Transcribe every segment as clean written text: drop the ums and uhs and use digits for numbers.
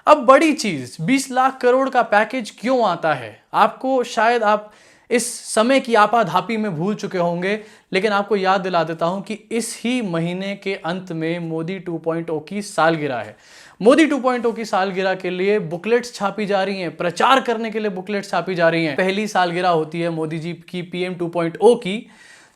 अब बड़ी चीज 20 लाख करोड़ का पैकेज क्यों आता है, आपको शायद आप इस समय की आपाधापी में भूल चुके होंगे, लेकिन आपको याद दिला देता हूं कि इस ही महीने के अंत में मोदी 2.0 की सालगिरह है। मोदी 2.0 की सालगिरह के लिए बुकलेट्स छापी जा रही हैं, प्रचार करने के लिए बुकलेट्स छापी जा रही हैं। पहली सालगिरह होती है मोदी जी की पीएम 2.0 की,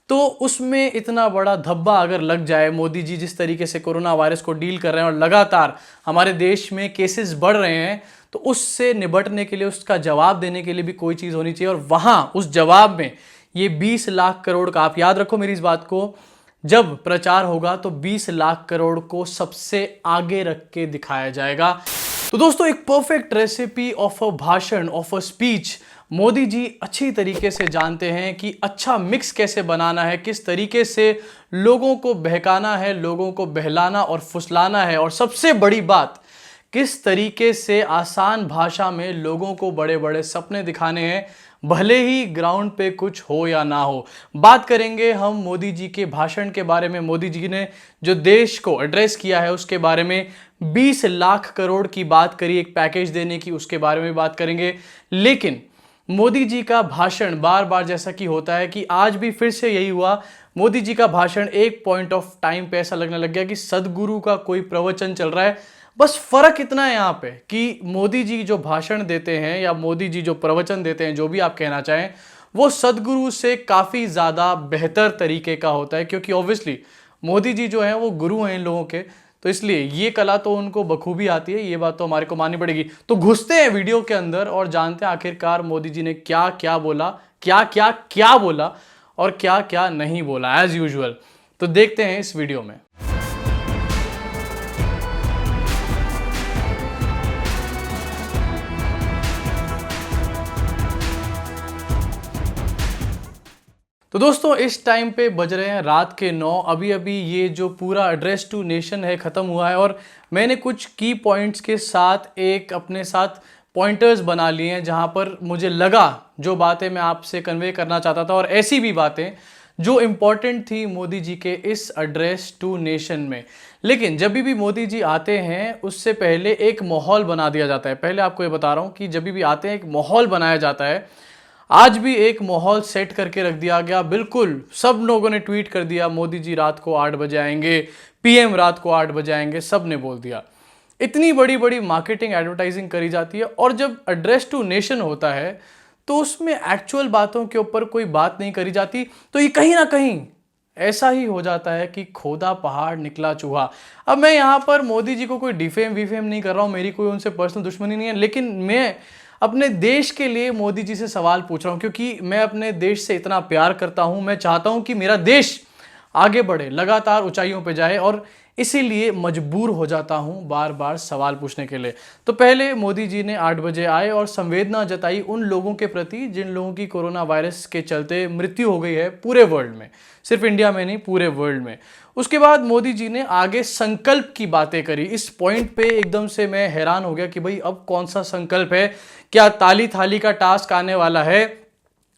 तो उसमें इतना बड़ा धब्बा अगर लग जाए, मोदी जी जिस तरीके से कोरोना वायरस को डील कर रहे हैं और लगातार हमारे देश में केसेस बढ़ रहे हैं, तो उससे निपटने के लिए, उसका जवाब देने के लिए भी कोई चीज़ होनी चाहिए। और वहाँ उस जवाब में ये 20 लाख करोड़ का, आप याद रखो मेरी इस बात को, जब प्रचार होगा तो 20 लाख करोड़ को सबसे आगे रख के दिखाया जाएगा। तो दोस्तों, एक परफेक्ट रेसिपी ऑफ अ भाषण, of a speech Modi ji अच्छी तरीके से जानते हैं कि अच्छा मिक्स कैसे बनाना है, किस तरीके से लोगों को बहकाना है, लोगों को बहलाना और फुसलाना है, और सबसे बड़ी बात, किस तरीके से आसान भाषा में लोगों को बड़े बड़े सपने दिखाने हैं, भले ही ग्राउंड पे कुछ हो या ना हो। बात करेंगे हम मोदी जी के भाषण के बारे में, मोदी जी ने जो देश को एड्रेस किया है उसके बारे में, 20 लाख करोड़ की बात करी एक पैकेज देने की, उसके बारे में बात करेंगे। लेकिन मोदी जी का भाषण बार बार जैसा कि होता है कि आज भी फिर से यही हुआ, मोदी जी का भाषण एक पॉइंट ऑफ टाइम पे ऐसा लगने लग गया कि सदगुरु का कोई प्रवचन चल रहा है। बस फर्क इतना है यहाँ पे कि मोदी जी जो भाषण देते हैं या मोदी जी जो प्रवचन देते हैं, जो भी आप कहना चाहें, वो सदगुरु से काफ़ी ज़्यादा बेहतर तरीके का होता है, क्योंकि ऑब्वियसली मोदी जी जो हैं वो गुरु हैं इन लोगों के, तो इसलिए ये कला तो उनको बखूबी आती है, ये बात तो हमारे को माननी पड़ेगी। तो घुसते हैं वीडियो के अंदर और जानते हैं आखिरकार मोदी जी ने क्या क्या बोला, क्या बोला और क्या क्या नहीं बोला, एज यूजुअल। तो देखते हैं इस वीडियो में। तो दोस्तों, इस टाइम पे बज रहे हैं रात के 9। अभी अभी ये जो पूरा एड्रेस टू नेशन है ख़त्म हुआ है, और मैंने कुछ की पॉइंट्स के साथ एक अपने साथ पॉइंटर्स बना लिए हैं, जहां पर मुझे लगा जो बातें मैं आपसे कन्वे करना चाहता था, और ऐसी भी बातें जो इम्पॉर्टेंट थी मोदी जी के इस एड्रेस टू नेशन में। लेकिन जब भी मोदी जी आते हैं उससे पहले एक माहौल बना दिया जाता है। पहले आपको ये बता रहा हूँ कि जब भी आते हैं एक माहौल बनाया जाता है। आज भी एक माहौल सेट करके रख दिया गया, बिल्कुल सब लोगों ने ट्वीट कर दिया मोदी जी रात को 8 बजे आएंगे, पीएम रात को 8 बजे आएंगे, सब ने बोल दिया। इतनी बड़ी बड़ी मार्केटिंग एडवर्टाइजिंग करी जाती है, और जब एड्रेस टू नेशन होता है तो उसमें एक्चुअल बातों के ऊपर कोई बात नहीं करी जाती। तो ये कहीं ना कहीं ऐसा ही हो जाता है कि खोदा पहाड़ निकला चूहा। अब मैं यहाँ पर मोदी जी को कोई डिफेम विफेम नहीं कर रहा हूँ, मेरी कोई उनसे पर्सनल दुश्मनी नहीं है, लेकिन मैं अपने देश के लिए मोदी जी से सवाल पूछ रहा हूं, क्योंकि मैं अपने देश से इतना प्यार करता हूं। मैं चाहता हूं कि मेरा देश आगे बढ़े, लगातार ऊंचाइयों पे जाए, और इसीलिए मजबूर हो जाता हूं बार बार सवाल पूछने के लिए। तो पहले मोदी जी ने 8 बजे आए और संवेदना जताई उन लोगों के प्रति जिन लोगों की कोरोना वायरस के चलते मृत्यु हो गई है पूरे वर्ल्ड में, सिर्फ इंडिया में नहीं, पूरे वर्ल्ड में। उसके बाद मोदी जी ने आगे संकल्प की बातें करी। इस पॉइंट पे एकदम से मैं हैरान हो गया कि भाई अब कौन सा संकल्प है, क्या ताली थाली का टास्क आने वाला है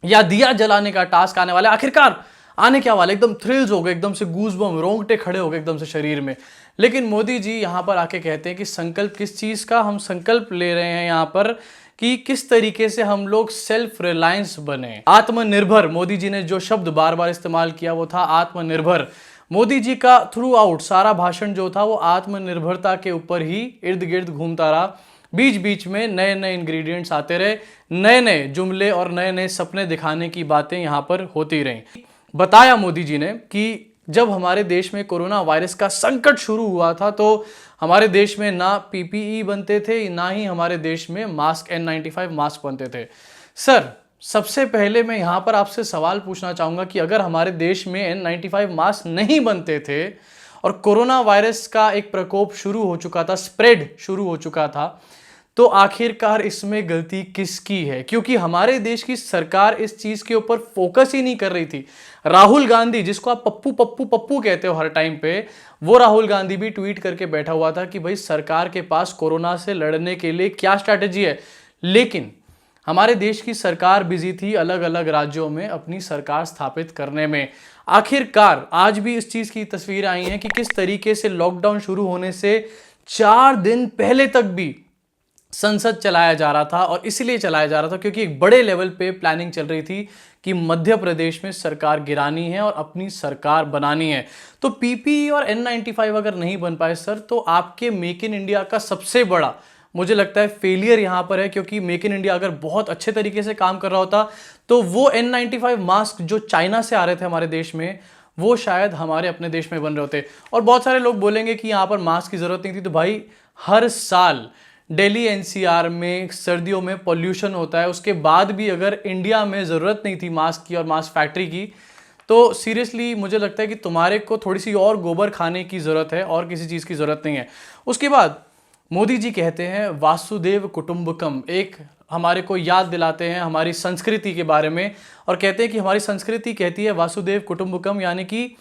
या दिया जलाने का टास्क आने वाला है, आखिरकार आने क्या वाला है। एकदम थ्रिल्स हो गए, एकदम से गूज़बम्प, रोंगटे खड़े हो गए एकदम से शरीर में। लेकिन मोदी जी यहाँ पर आके कहते हैं कि संकल्प किस चीज़ का, हम संकल्प ले रहे हैं यहाँ पर कि किस तरीके से हम लोग सेल्फ रिलायंस बने, आत्मनिर्भर। मोदी जी ने जो शब्द बार बार इस्तेमाल किया वो था आत्मनिर्भर। मोदी जी का थ्रू आउट सारा भाषण जो था वो आत्मनिर्भरता के ऊपर ही इर्द गिर्द घूमता रहा। बीच बीच में नए नए इंग्रेडिएंट्स आते रहे, नए नए जुमले और नए नए सपने दिखाने की बातें यहाँ पर होती रहीं। बताया मोदी जी ने कि जब हमारे देश में कोरोना वायरस का संकट शुरू हुआ था तो हमारे देश में ना पीपीई बनते थे, ना ही हमारे देश में मास्क N95 मास्क बनते थे। सर, सबसे पहले मैं यहाँ पर आपसे सवाल पूछना चाहूँगा कि अगर हमारे देश में N95 मास्क नहीं बनते थे और कोरोना वायरस का एक प्रकोप शुरू हो चुका था, स्प्रेड शुरू हो चुका था, तो आखिरकार इसमें गलती किसकी है? क्योंकि हमारे देश की सरकार इस चीज के ऊपर फोकस ही नहीं कर रही थी। राहुल गांधी, जिसको आप पप्पू पप्पू पप्पू कहते हो हर टाइम पे, वो राहुल गांधी भी ट्वीट करके बैठा हुआ था कि भाई सरकार के पास कोरोना से लड़ने के लिए क्या स्ट्रैटेजी है। लेकिन हमारे देश की सरकार बिजी थी अलग अलग राज्यों में अपनी सरकार स्थापित करने में। आखिरकार आज भी इस चीज की तस्वीर आई है कि किस तरीके से लॉकडाउन शुरू होने से 4 दिन पहले तक भी संसद चलाया जा रहा था, और इसीलिए चलाया जा रहा था क्योंकि एक बड़े लेवल पे प्लानिंग चल रही थी कि मध्य प्रदेश में सरकार गिरानी है और अपनी सरकार बनानी है। तो पीपीई और N95 अगर नहीं बन पाए सर, तो आपके मेक इन इंडिया का सबसे बड़ा मुझे लगता है फेलियर यहां पर है, क्योंकि मेक इन इंडिया अगर बहुत अच्छे तरीके से काम कर रहा होता तो वो N95 मास्क जो चाइना से आ रहे थे हमारे देश में, वो शायद हमारे अपने देश में बन रहे होते। और बहुत सारे लोग बोलेंगे कि यहाँ पर मास्क की ज़रूरत नहीं थी, तो भाई हर साल दिल्ली एनसीआर में सर्दियों में पॉल्यूशन होता है, उसके बाद भी अगर इंडिया में ज़रूरत नहीं थी मास्क की और मास्क फैक्ट्री की, तो सीरियसली मुझे लगता है कि तुम्हारे को थोड़ी सी और गोबर खाने की ज़रूरत है, और किसी चीज़ की ज़रूरत नहीं है। उसके बाद मोदी जी कहते हैं वासुदेव कुटुंबकम, एक हमारे को याद दिलाते हैं हमारी संस्कृति के बारे में, और कहते हैं कि हमारी संस्कृति कहती है वासुदेव कुटुंबकम, यानी कि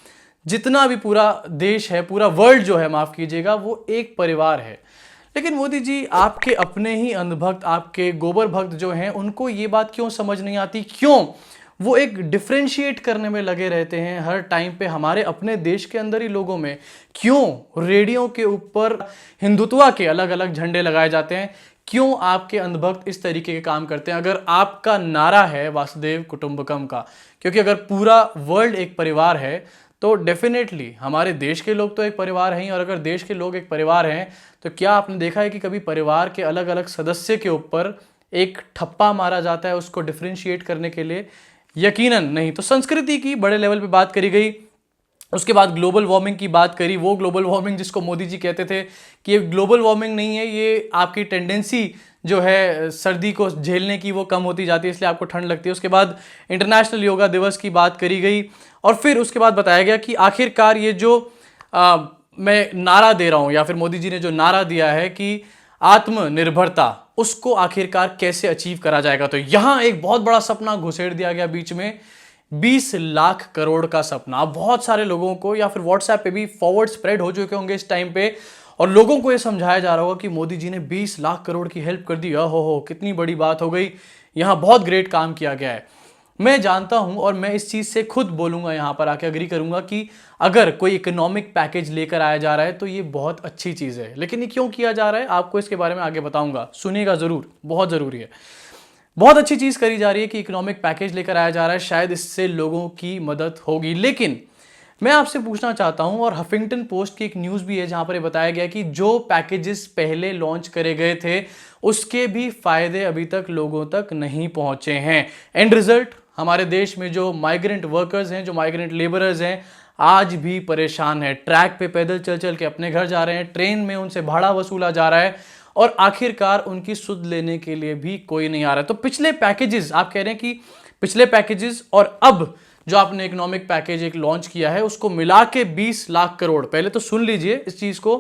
जितना भी पूरा देश है, पूरा वर्ल्ड जो है, माफ़ कीजिएगा, वो एक परिवार है। लेकिन मोदी जी, आपके अपने ही अंधभक्त, आपके गोबर भक्त जो हैं, उनको ये बात क्यों समझ नहीं आती? क्यों वो एक डिफ्रेंशिएट करने में लगे रहते हैं हर टाइम पे हमारे अपने देश के अंदर ही लोगों में? क्यों रेडियो के ऊपर हिंदुत्व के अलग अलग झंडे लगाए जाते हैं? क्यों आपके अंधभक्त इस तरीके के काम करते हैं अगर आपका नारा है वासुदेव कुटुंबकम का? क्योंकि अगर पूरा वर्ल्ड एक परिवार है तो डेफिनेटली हमारे देश के लोग तो एक परिवार हैं ही, और अगर देश के लोग एक परिवार हैं तो क्या आपने देखा है कि कभी परिवार के अलग अलग सदस्य के ऊपर एक ठप्पा मारा जाता है उसको डिफ्रेंशिएट करने के लिए? यकीनन नहीं। तो संस्कृति की बड़े लेवल पे बात करी गई। उसके बाद ग्लोबल वार्मिंग की बात करी, वो ग्लोबल वार्मिंग जिसको मोदी जी कहते थे कि ये ग्लोबल वार्मिंग नहीं है, ये आपकी टेंडेंसी जो है सर्दी को झेलने की वो कम होती जाती है, इसलिए आपको ठंड लगती है। उसके बाद इंटरनेशनल योगा दिवस की बात करी गई, और फिर उसके बाद बताया गया कि आखिरकार ये जो मैं नारा दे रहा हूँ, या फिर मोदी जी ने जो नारा दिया है कि आत्मनिर्भरता, उसको आखिरकार कैसे अचीव करा जाएगा। तो यहां एक बहुत बड़ा सपना घुसेड़ दिया गया बीच में, 20 लाख करोड़ का सपना। अब बहुत सारे लोगों को या फिर व्हाट्सएप पे भी फॉरवर्ड स्प्रेड हो चुके होंगे इस टाइम पे, और लोगों को यह समझाया जा रहा होगा कि मोदी जी ने 20 लाख करोड़ की हेल्प कर दी, हो कितनी बड़ी बात हो गई, यहां बहुत ग्रेट काम किया गया है। मैं जानता हूं, और मैं इस चीज से खुद बोलूंगा, यहां पर आके अग्री करूंगा कि अगर कोई इकोनॉमिक पैकेज लेकर आया जा रहा है तो ये बहुत अच्छी चीज है। लेकिन ये क्यों किया जा रहा है, आपको इसके बारे में आगे बताऊंगा, सुनिएगा जरूर, बहुत जरूरी है। बहुत अच्छी चीज करी जा रही है कि इकोनॉमिक पैकेज लेकर आया जा रहा है, शायद इससे लोगों की मदद होगी। लेकिन मैं आपसे पूछना चाहता हूं, और हफिंगटन पोस्ट की एक न्यूज भी है जहां पर बताया गया कि जो पैकेजेस पहले लॉन्च करे गए थे उसके भी फायदे अभी तक लोगों तक नहीं पहुंचे हैं। एंड रिजल्ट, हमारे देश में जो माइग्रेंट वर्कर्स हैं, जो माइग्रेंट लेबरर्स हैं, आज भी परेशान है। ट्रैक पे पैदल चल चल के अपने घर जा रहे हैं, ट्रेन में उनसे भाड़ा वसूला जा रहा है, और आखिरकार उनकी सुध लेने के लिए भी कोई नहीं आ रहा है। तो पिछले पैकेजेस, आप कह रहे हैं कि पिछले पैकेजेस और अब जो आपने इकोनॉमिक पैकेज एक लॉन्च किया है उसको मिला के 20 लाख करोड़, पहले तो सुन लीजिए इस चीज को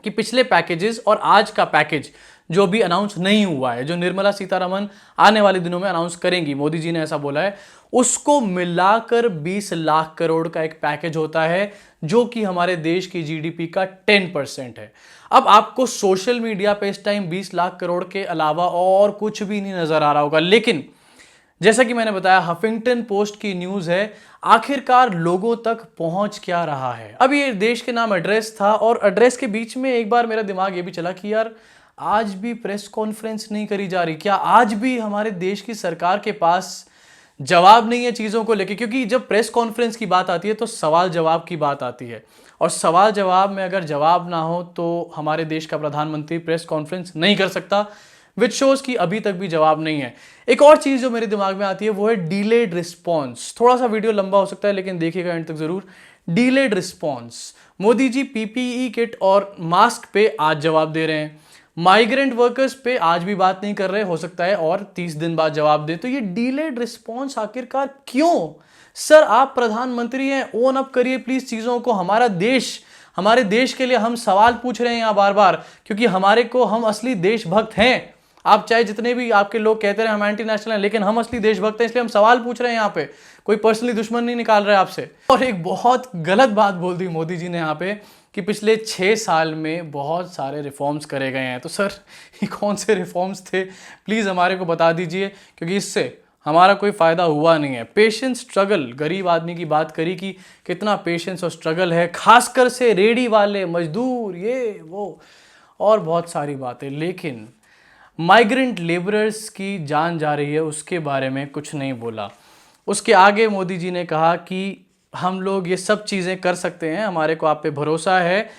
कि पिछले पैकेजेस और आज का पैकेज जो भी अनाउंस नहीं हुआ है, जो निर्मला सीतारमन आने वाले दिनों में अनाउंस करेंगी, मोदी जी ने ऐसा बोला है, उसको मिलाकर 20 लाख करोड़ का एक पैकेज होता है, जो कि हमारे देश की जीडीपी का 10% है। अब आपको सोशल मीडिया पे इस टाइम 20 लाख करोड़ के अलावा और कुछ भी नहीं नजर आ रहा होगा, लेकिन जैसा कि मैंने बताया हफिंगटन पोस्ट की न्यूज है, आखिरकार लोगों तक पहुंच क्या रहा है। अब ये देश के नाम एड्रेस था, और एड्रेस के बीच में एक बार मेरा दिमाग ये भी चला कि यार आज भी प्रेस कॉन्फ्रेंस नहीं करी जा रही, क्या आज भी हमारे देश की सरकार के पास जवाब नहीं है चीज़ों को लेके? क्योंकि जब प्रेस कॉन्फ्रेंस की बात आती है तो सवाल जवाब की बात आती है, और सवाल जवाब में अगर जवाब ना हो तो हमारे देश का प्रधानमंत्री प्रेस कॉन्फ्रेंस नहीं कर सकता, विच शोज की अभी तक भी जवाब नहीं है। एक और चीज़ जो मेरे दिमाग में आती है वो है डिलेड रिस्पॉन्स। थोड़ा सा वीडियो लंबा हो सकता है लेकिन देखिएगा एंड तक जरूर। Delayed response, Modi ji PPE kit और मास्क पे आज जवाब दे रहे हैं, माइग्रेंट वर्कर्स पे आज भी बात नहीं कर रहे, हो सकता है और 30 दिन बाद जवाब दे। तो ये डिलेड रिस्पॉन्स आखिरकार क्यों? सर आप प्रधानमंत्री हैं, ओन अप करिए प्लीज चीजों को। हमारे देश के लिए हम सवाल पूछ रहे हैं यहाँ बार बार, क्योंकि हम असली देशभक्त हैं। आप चाहे जितने भी आपके लोग कहते रहे हम एंटी नेशनल हैं, लेकिन हम असली देशभक्त हैं, इसलिए हम सवाल पूछ रहे हैं यहाँ पे, कोई पर्सनली दुश्मन नहीं निकाल रहे आपसे। और एक बहुत गलत बात बोल दी मोदी जी ने यहाँ पे कि पिछले 6 साल में बहुत सारे रिफॉर्म्स करे गए हैं। तो सर ये कौन से रिफॉर्म्स थे, प्लीज़ हमारे को बता दीजिए, क्योंकि इससे हमारा कोई फ़ायदा हुआ नहीं है। पेशेंस, स्ट्रगल, गरीब आदमी की बात करी कि कितना पेशेंस और स्ट्रगल है, खासकर से रेडी वाले, मजदूर, ये वो और बहुत सारी बातें। लेकिन माइग्रेंट लेबरर्स की जान जा रही है उसके बारे में कुछ नहीं बोला। उसके आगे मोदी जी ने कहा कि हम लोग ये सब चीज़ें कर सकते हैं, हमारे को आप पे भरोसा है।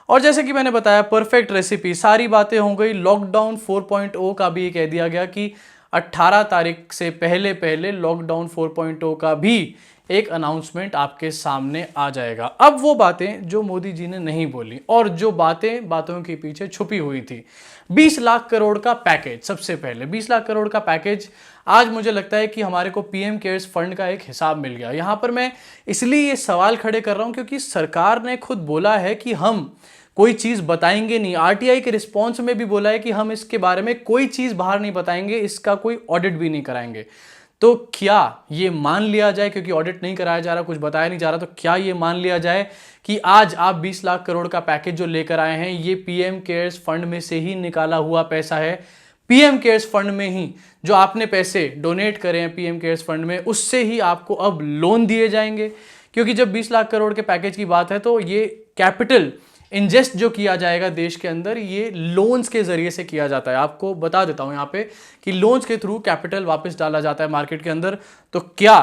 और जैसे कि मैंने बताया परफेक्ट रेसिपी, सारी बातें हो गई। लॉकडाउन 4.0 का भी कह दिया गया कि 18 तारीख से पहले पहले लॉकडाउन 4.0 का भी एक अनाउंसमेंट आपके सामने आ जाएगा। अब वो बातें जो मोदी जी ने नहीं बोली और जो बातें बातों के पीछे छुपी हुई थी, 20 लाख करोड़ का पैकेज। सबसे पहले 20 लाख करोड़ का पैकेज, आज मुझे लगता है कि हमारे को पीएम केयर्स फंड का एक हिसाब मिल गया। यहां पर मैं इसलिए ये सवाल खड़े कर रहा हूं क्योंकि सरकार ने खुद बोला है कि हम कोई चीज बताएंगे नहीं। आरटीआई के रिस्पॉन्स में भी बोला है कि हम इसके बारे में कोई चीज बाहर नहीं बताएंगे, इसका कोई ऑडिट भी नहीं कराएंगे। तो क्या ये मान लिया जाए, क्योंकि ऑडिट नहीं कराया जा रहा, कुछ बताया नहीं जा रहा, तो क्या ये मान लिया जाए कि आज आप 20 लाख करोड़ का पैकेज जो लेकर आए हैं ये पीएम केयर्स फंड में से ही निकाला हुआ पैसा है? पीएम केयर्स फंड में ही जो आपने पैसे डोनेट करे हैं पीएम केयर्स फंड में, उससे ही आपको अब लोन दिए जाएंगे? क्योंकि जब 20 लाख करोड़ के पैकेज की बात है तो ये कैपिटल इन्वेस्ट जो किया जाएगा देश के अंदर, ये लोन्स के जरिए से किया जाता है। आपको बता देता हूं यहां पे कि लोन्स के थ्रू कैपिटल वापस डाला जाता है मार्केट के अंदर। तो क्या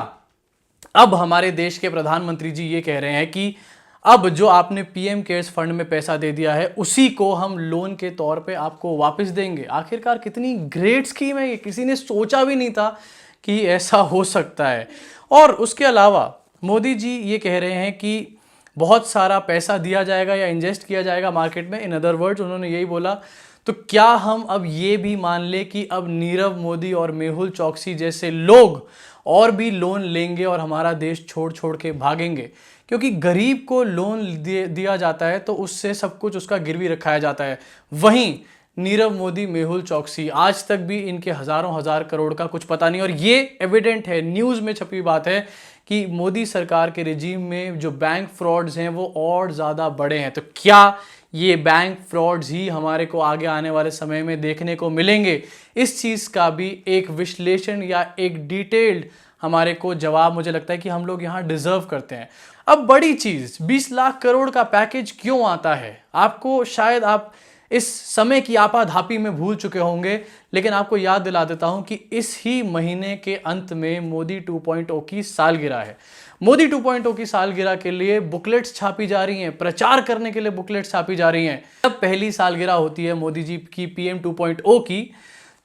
अब हमारे देश के प्रधानमंत्री जी ये कह रहे हैं कि अब जो आपने पीएम केयर्स फंड में पैसा दे दिया है उसी को हम लोन के तौर पे आपको वापस देंगे? आखिरकार कितनी ग्रेट स्कीम है ये, किसी ने सोचा भी नहीं था कि ऐसा हो सकता है। और उसके अलावा मोदी जी ये कह रहे हैं कि बहुत सारा पैसा दिया जाएगा या इन्वेस्ट किया जाएगा मार्केट में। इन अदर वर्ड्स उन्होंने यही बोला। तो क्या हम अब ये भी मान ले कि अब नीरव मोदी और मेहुल चौकसी जैसे लोग और भी लोन लेंगे और हमारा देश छोड़ छोड़ के भागेंगे? क्योंकि गरीब को लोन दिया जाता है तो उससे सब कुछ उसका गिरवी रखाया जाता है। वहीं नीरव मोदी, मेहुल चौकसी, आज तक भी इनके हजारों हजार करोड़ का कुछ पता नहीं। और ये एविडेंट है, न्यूज़ में छपी बात है कि मोदी सरकार के रिजीम में जो बैंक फ्रॉड्स हैं वो और ज़्यादा बड़े हैं। तो क्या ये बैंक फ्रॉड्स ही हमारे को आगे आने वाले समय में देखने को मिलेंगे? इस चीज़ का भी एक विश्लेषण या एक डिटेल्ड हमारे को जवाब मुझे लगता है कि हम लोग यहाँ डिजर्व करते हैं। अब बड़ी चीज़, 20 लाख करोड़ का पैकेज क्यों आता है? आपको शायद आप इस समय की आपाधापी में भूल चुके होंगे, लेकिन आपको याद दिला देता हूं कि इस ही महीने के अंत में मोदी 2.0 की सालगिरह है। मोदी 2.0 की सालगिरह के लिए बुकलेट्स छापी जा रही हैं, प्रचार करने के लिए बुकलेट्स छापी जा रही हैं। जब पहली सालगिरह होती है मोदी जी की पीएम 2.0 की,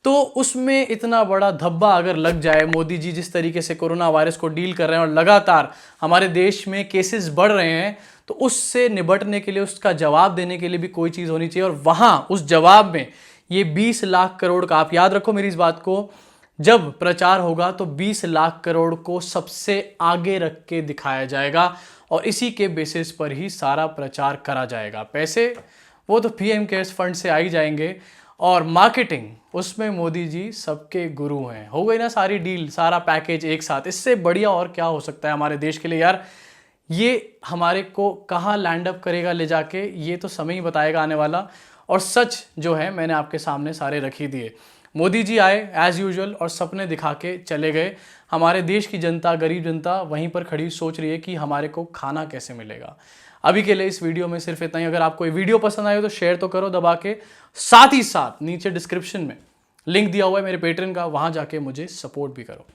तो उसमें इतना बड़ा धब्बा अगर लग जाए, मोदी जी जिस तरीके से कोरोना वायरस को डील कर रहे हैं और लगातार हमारे देश में केसेस बढ़ रहे हैं, तो उससे निपटने के लिए, उसका जवाब देने के लिए भी कोई चीज़ होनी चाहिए। और वहाँ उस जवाब में ये 20 लाख करोड़ का, आप याद रखो मेरी इस बात को, जब प्रचार होगा तो 20 लाख करोड़ को सबसे आगे रख के दिखाया जाएगा और इसी के बेसिस पर ही सारा प्रचार करा जाएगा। पैसे वो तो पीएम केयर्स फंड से आ ही जाएंगे और मार्केटिंग उसमें मोदी जी सबके गुरु हैं। हो गई ना सारी डील, सारा पैकेज एक साथ। इससे बढ़िया और क्या हो सकता है हमारे देश के लिए यार? ये हमारे को कहाँ लैंड अप करेगा ले जाके, ये तो समय ही बताएगा आने वाला। और सच जो है मैंने आपके सामने सारे रख ही दिए। मोदी जी आए एज यूजुअल और सपने दिखा के चले गए। हमारे देश की जनता, गरीब जनता वहीं पर खड़ी सोच रही है कि हमारे को खाना कैसे मिलेगा। अभी के लिए इस वीडियो में सिर्फ इतना ही। अगर आपको ये वीडियो पसंद आए तो शेयर तो करो दबा के, साथ ही साथ नीचे डिस्क्रिप्शन में लिंक दिया हुआ है मेरे पेट्रेन का, वहां जाके मुझे सपोर्ट भी करो।